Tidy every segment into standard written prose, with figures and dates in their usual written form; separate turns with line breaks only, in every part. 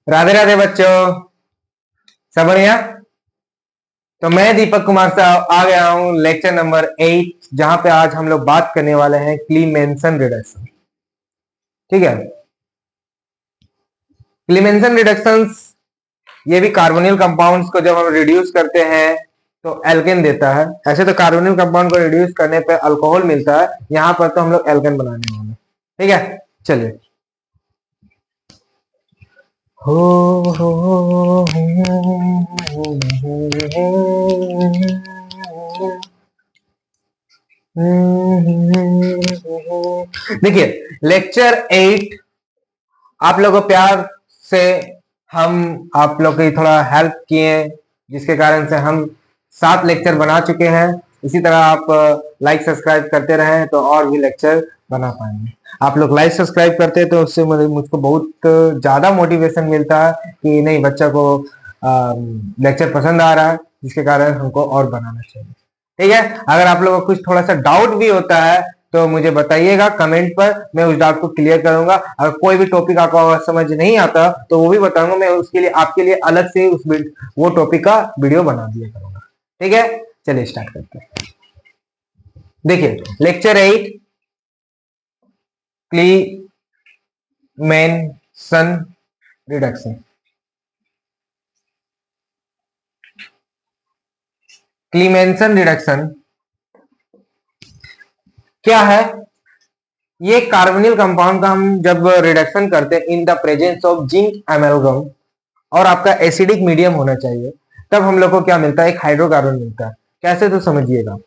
राधे राधे बच्चों, सब बढ़िया। तो मैं दीपक कुमार से आ गया हूँ लेक्चर नंबर 8, जहां पे आज हम लोग बात करने वाले हैं क्लीमेंसन रिडक्शन। ठीक है, क्लीमेंसन रिडक्शंस ये भी कार्बोनिल कंपाउंड्स को जब हम रिड्यूस करते हैं तो एल्केन देता है। ऐसे तो कार्बोनिल कंपाउंड को रिड्यूस करने पे अल्कोहल मिलता है, यहाँ पर तो हम लोग एल्केन बनाने वाले हैं। ठीक है, चलिए। देखिए, लेक्चर 8 आप लोगों को प्यार से हम आप लोग की थोड़ा हेल्प किए, जिसके कारण से हम 7 लेक्चर बना चुके हैं। इसी तरह आप लाइक सब्सक्राइब करते रहें तो और भी लेक्चर बना पाएंगे। आप लोग लाइक सब्सक्राइब करते हैं तो उससे मुझको बहुत ज्यादा मोटिवेशन मिलता है कि नहीं, बच्चा को लेक्चर पसंद आ रहा है, जिसके कारण हमको और बनाना चाहिए। ठीक है, अगर आप लोगों को कुछ थोड़ा सा डाउट भी होता है तो मुझे बताइएगा कमेंट पर, मैं उस डाउट को क्लियर करूंगा। अगर कोई भी टॉपिक आपको समझ नहीं आता तो वो भी बताऊंगा, मैं उसके लिए आपके लिए अलग से वो टॉपिक का वीडियो बना दिया करूंगा। ठीक है, चलिए स्टार्ट करते हैं। देखिए, लेक्चर 8 क्लीमेंसन रिडक्शन। क्लीमेंसन रिडक्शन क्या है? ये कार्बोनिल कंपाउंड का हम जब रिडक्शन करते हैं in the presence of zinc एमेलगम और आपका एसिडिक मीडियम होना चाहिए, तब हम लोग को क्या मिलता है? एक हाइड्रोकार्बन मिलता है। कैसे, तो समझिएगा।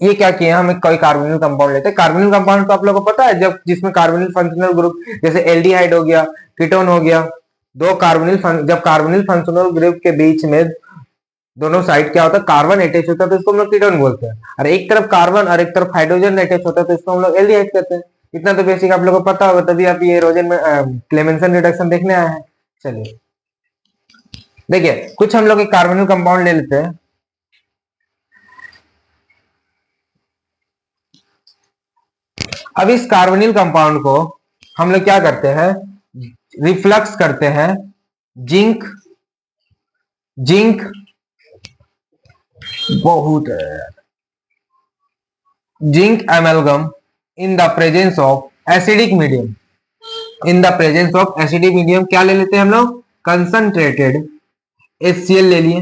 ये क्या किया, हम एक कोई कार्बोनिल कंपाउंड लेते हैं। कार्बोनिल कंपाउंड तो आप लोगों को पता है, जब जिसमें कार्बोनिल फंक्शनल ग्रुप जैसे एल्डिहाइड हो गया, कीटोन हो गया, दो कार्बोनिल जब कार्बोनिल फंक्शनल ग्रुप के बीच में दोनों साइड क्या होता है? कार्बन अटैच होता है तो इसको हम लोग कीटोन बोलते हैं। और एक तरफ कार्बन और एक तरफ हाइड्रोजन अटैच होता है तो इसको हम लोग एल्डिहाइड कहते हैं। इतना तो बेसिक आप लोगों को पता होगा, तभी आप ये रोजन में क्लेमेंसन रिडक्शन देखने आए हैं। चलिए देखिए, कुछ हम लोग एक कार्बोनिल कंपाउंड ले लेते हैं। अब इस कार्बोनिल कंपाउंड को हम लोग क्या करते हैं? रिफ्लक्स करते हैं जिंक जिंक बहुत zinc एमेलगम in the presence of acidic medium. In the presence of acidic medium क्या ले लेते हैं हम लोग? कंसंट्रेटेड HCl ले लिए,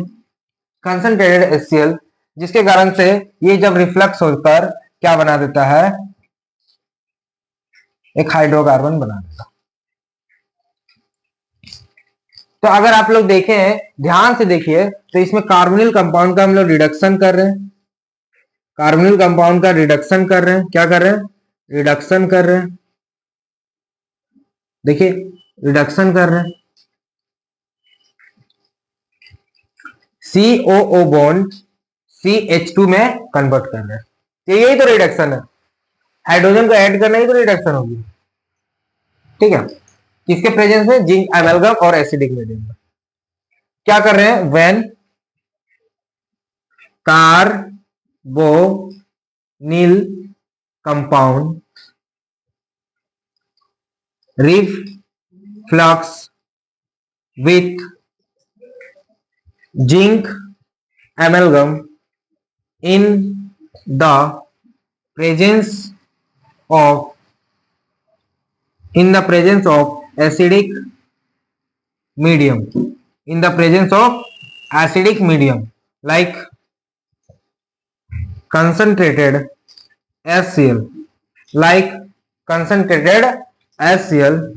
कंसंट्रेटेड HCl, जिसके कारण से ये जब रिफ्लक्स होकर क्या बना देता है? एक हाइड्रोकार्बन बना देता। तो अगर आप लोग देखें, ध्यान से देखिए, तो इसमें कार्बोनिल कंपाउंड का हम लोग रिडक्शन कर रहे हैं। कार्बोनिल कंपाउंड का रिडक्शन कर रहे हैं। क्या कर रहे हैं? रिडक्शन कर रहे हैं। देखिए, रिडक्शन कर रहे हैं। COO बॉन्ड CH2 में कन्वर्ट कर रहे हैं। तो यही तो रिडक्शन है। हाइड्रोजन को ऐड करना ही तो रिडक्शन होगी। ठीक है, किसके प्रेजेंस में? जिंक एमेलगम और एसिडिक मीडियम में। क्या कर रहे हैं? When carbonyl compound reflux with zinc amalgam in the presence of acidic medium, in the presence of acidic medium like concentrated HCl, like concentrated HCl,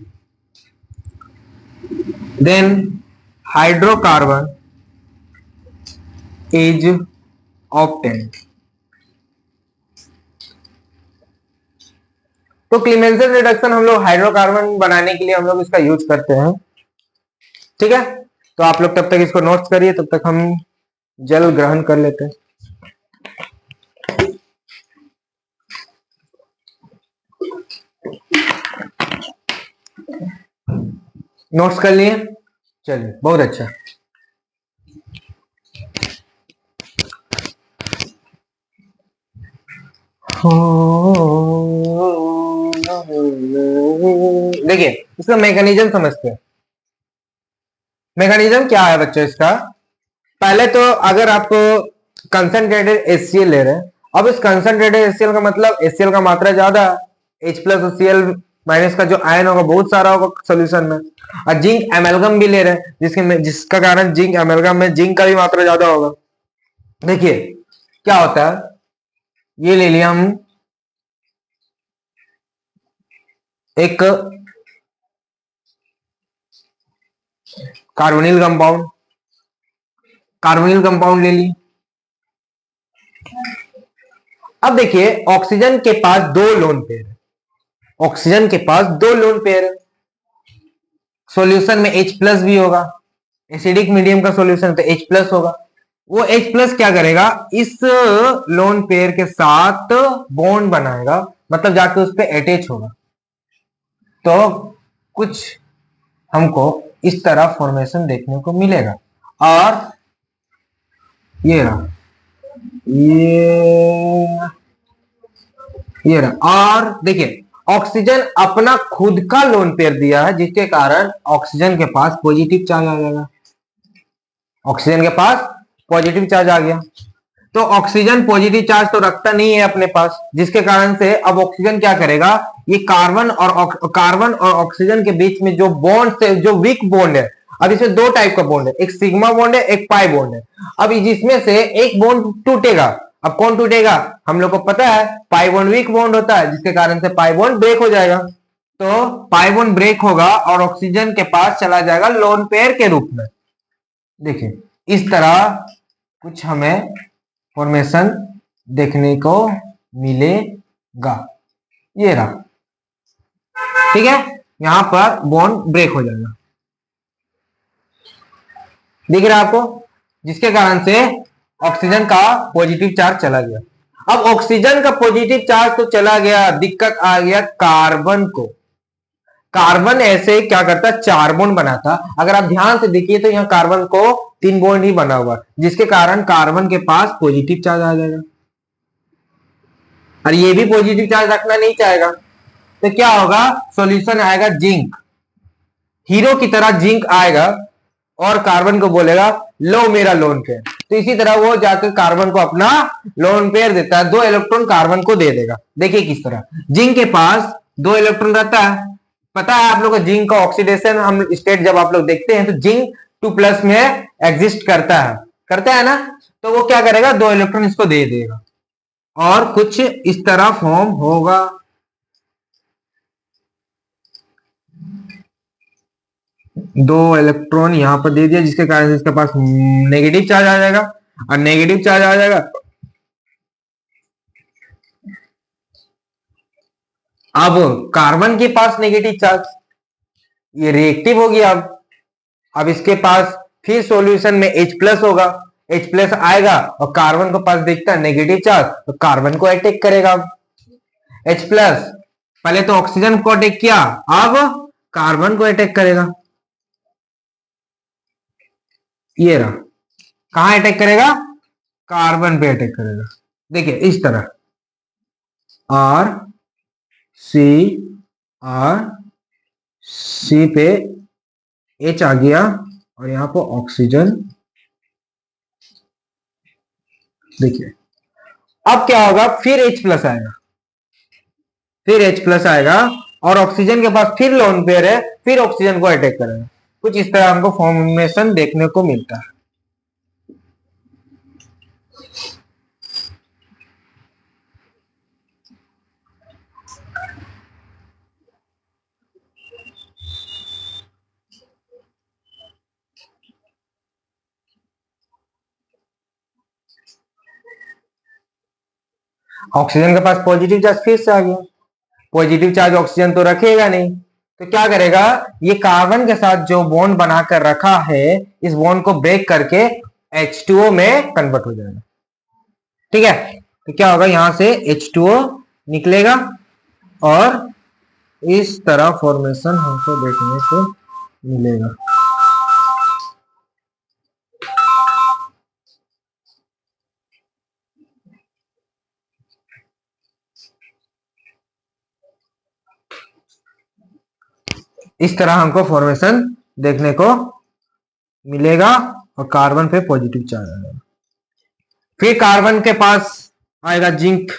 then hydrocarbon is obtained. तो क्लीमेंसन reduction हम लोग hydrocarbon बनाने के लिए हम लोग इसका use करते हैं। ठीक है, तो आप लोग तब तक इसको नोट्स करिए, तब तक हम जल ग्रहण कर लेते हैं। नोट्स कर लिए? चलिए, बहुत अच्छा। देखिए, इसका मैकेनिज्म समझते हैं। मैकेनिज्म क्या है बच्चों इसका? पहले तो अगर आप कंसंट्रेटेड HCl ले रहे हैं, अब इस कंसंट्रेटेड HCl का मतलब HCl का मात्रा ज्यादा है, H प्लस और Cl माइनस का जो आयन होगा बहुत सारा होगा सोल्यूशन में, और जिंक एमेल्गम भी ले रहे हैं जिसका कारण जिंक एमेल्गम में जिंक का भी मात्रा ज्यादा होगा। देखिए क्या होता है, ये ले लिया हम एक कार्बोनिल कंपाउंड ले ली। अब देखिए ऑक्सीजन के पास दो लोन पेयर है, ऑक्सीजन के पास दो लोन पेयर है, सॉल्यूशन में H प्लस भी होगा, एसिडिक मीडियम का सॉल्यूशन तो H प्लस होगा। वो H प्लस क्या करेगा, इस लोन पेयर के साथ बॉन्ड बनाएगा, मतलब जाके उस पर अटैच होगा। तो कुछ हमको इस तरह फॉर्मेशन देखने को मिलेगा। और ये रहा, ये रहा। और देखिए ऑक्सीजन अपना खुद का लोन पेयर दिया है, जिसके कारण ऑक्सीजन के पास पॉजिटिव चार्ज आ जाएगा, ऑक्सीजन के पास पॉजिटिव चार्ज आ गया। तो ऑक्सीजन पॉजिटिव चार्ज तो रखता नहीं है अपने पास, जिसके कारण से अब ऑक्सीजन क्या करेगा, ये कार्बन और ऑक्सीजन के बीच में जो बॉन्ड से जो वीक बॉन्ड है, अब इसमें दो टाइप का बॉन्ड है, एक सिग्मा बॉन्ड है, एक पाई बॉन्ड है। अब जिसमें से एक बॉन्ड टूटेगा, अब कौन टूटेगा, हम लोग को पता है पाई बॉन्ड वीक बॉन्ड होता है, जिसके कारण से पाई बॉन्ड ब्रेक हो जाएगा। तो पाई बॉन्ड ब्रेक होगा और ऑक्सीजन के पास चला जाएगा लोन पेयर के रूप में। देखिए इस तरह कुछ हमें फॉर्मेशन देखने को मिलेगा। ये रहा, ठीक है, यहां पर बॉन्ड ब्रेक हो जाएगा, दिख रहा है आपको, जिसके कारण से ऑक्सीजन का पॉजिटिव चार्ज चला गया। अब ऑक्सीजन का पॉजिटिव चार्ज तो चला गया, दिक्कत आ गया कार्बन को। कार्बन ऐसे क्या करता है, चार बॉन्ड बनाता। अगर आप ध्यान से देखिए तो यहां कार्बन को तीन बॉन्ड ही बना हुआ, जिसके कारण कार्बन के पास पॉजिटिव चार्ज आ जाएगा, और ये भी पॉजिटिव चार्ज रखना नहीं चाहेगा। तो क्या होगा, सॉल्यूशन आएगा जिंक, हीरो की तरह जिंक आएगा और कार्बन को बोलेगा लो मेरा लोन पेयर। तो इसी तरह वो जाकर कार्बन को अपना लोन पेयर देता है, दो इलेक्ट्रॉन कार्बन को दे देगा। देखिए किस तरह, जिंक के पास दो इलेक्ट्रॉन रहता है, पता है आप लोग को जिंक का ऑक्सीडेशन हम स्टेट जब आप लोग देखते हैं तो जिंक 2+ में एग्जिस्ट करता है ना, तो वो क्या करेगा, दो इलेक्ट्रॉन इसको दे देगा और कुछ इस तरह फॉर्म होगा। दो इलेक्ट्रॉन यहां पर दे दिया, जिसके कारण इसके पास नेगेटिव चार्ज आ जाएगा, और नेगेटिव चार्ज आ जाएगा। अब कार्बन के पास नेगेटिव चार्ज, ये रिएक्टिव हो गया। अब इसके पास फिर सॉल्यूशन में H प्लस होगा, H प्लस आएगा और कार्बन को पास देखता है नेगेटिव चार्ज, तो कार्बन को अटैक करेगा। H प्लस पहले तो ऑक्सीजन को अटैक किया, अब कार्बन को अटैक करेगा। ये रहा, कहां अटैक करेगा, कार्बन पे अटैक करेगा। देखिए इस तरह आर सी आर सी पे H आ गया और यहां पर ऑक्सीजन। देखिए अब क्या होगा, फिर H प्लस आएगा, फिर H प्लस आएगा और ऑक्सीजन के पास फिर लोन पेयर है, फिर ऑक्सीजन को अटैक करेगा। कुछ इस तरह हमको फॉर्मेशन देखने को मिलता है। ऑक्सीजन के पास पॉजिटिव चार्ज फिर से आ गया, पॉजिटिव चार्ज ऑक्सीजन तो रखेगा नहीं, तो क्या करेगा, ये कार्बन के साथ जो बॉन्ड बनाकर रखा है, इस बॉन्ड को ब्रेक करके H2O में कन्वर्ट हो जाएगा। ठीक है, तो क्या होगा, यहां से H2O निकलेगा और इस तरह फॉर्मेशन हमको देखने को मिलेगा। इस तरह हमको फॉर्मेशन देखने को मिलेगा और कार्बन पे पॉजिटिव चार्ज आएगा। फिर कार्बन के पास आएगा जिंक।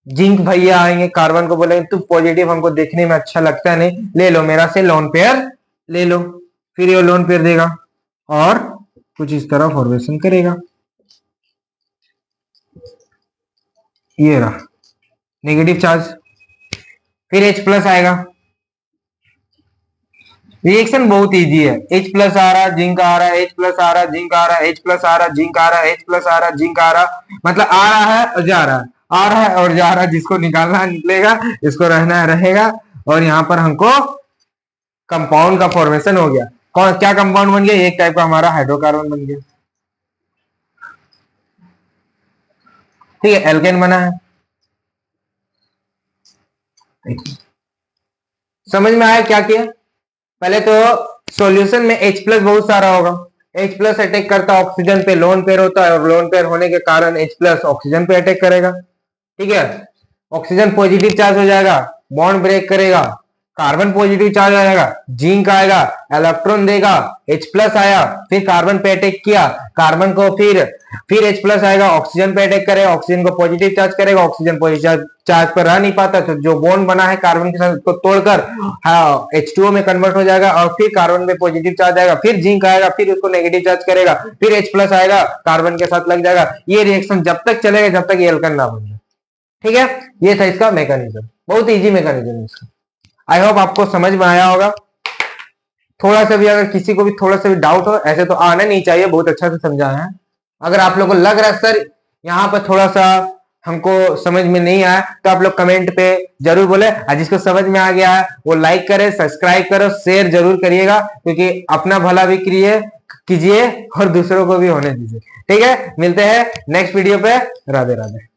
जिंक भैया आएंगे, कार्बन को बोलेंगे तू पॉजिटिव हमको देखने में अच्छा लगता नहीं, ले लो मेरा से लोन पेयर ले लो। फिर ये लोन पेयर देगा और कुछ इस तरह फॉर्मेशन करेगा। ये रहा नेगेटिव चार्ज। फिर H प्लस आएगा। रिएक्शन बहुत इजी है। H प्लस आ रहा, जिंक आ रहा है, H प्लस आ रहा, जिंक आ रहा है, H प्लस आ रहा, जिंक आ रहा है, H प्लस आ रहा, जिंक आ रहा, मतलब आ रहा है और जा रहा है, आ रहा है और जा रहा है। जिसको निकालना है निकलेगा, इसको रहना है रहेगा। और यहाँ पर हमको कंपाउंड का फॉर्मेशन हो गया। कौन क्या कंपाउंड बन गया? एक टाइप का हमारा हाइड्रोकार्बन बन गया। ठीक है, एल्केन बना है। समझ में आया क्या किया? पहले तो सॉल्यूशन में H प्लस बहुत सारा होगा। H प्लस अटैक करता ऑक्सीजन पे, लोन पेयर होता है और लोन पेयर होने के कारण H प्लस ऑक्सीजन पे अटैक करेगा। ठीक है, ऑक्सीजन पॉजिटिव चार्ज हो जाएगा, बॉन्ड ब्रेक करेगा, कार्बन पॉजिटिव चार्ज आ जाएगा, जिंक आएगा, इलेक्ट्रॉन देगा, H प्लस आया, फिर कार्बन पे अटैक किया, कार्बन को फिर H प्लस आएगा, ऑक्सीजन पे अटैक करेगा, ऑक्सीजन को पॉजिटिव चार्ज करेगा, ऑक्सीजन पॉजिटिव चार्ज पर रह नहीं पाता तो जो बॉन्ड बना है कार्बन के साथ उसको तोड़कर H2O में कन्वर्ट हो जाएगा और फिर कार्बन में पॉजिटिव चार्ज आएगा, फिर जिंक आएगा, फिर उसको नेगेटिव चार्ज करेगा, फिर H प्लस आएगा, कार्बन के साथ लग जाएगा। ये रिएक्शन जब तक चलेगा जब तक ये एल्केन ना बन जाए। ठीक है, ये था इसका मैकेनिज्म, बहुत इजी मैकेनिज्म है इसका। आई होप आपको समझ में आया होगा। थोड़ा सा भी अगर किसी को भी थोड़ा सा भी डाउट हो, ऐसे तो आना नहीं चाहिए, बहुत अच्छा से समझाया है। अगर आप लोगों को लग रहा है सर यहाँ पर थोड़ा सा हमको समझ में नहीं आया तो आप लोग कमेंट पे जरूर बोले, और जिसको समझ में आ गया है वो लाइक करे, सब्सक्राइब करो, शेयर जरूर करिएगा, क्योंकि अपना भला भी कीजिए और दूसरों को भी होने दीजिए। ठीक है, मिलते हैं नेक्स्ट वीडियो पे। राधे राधे।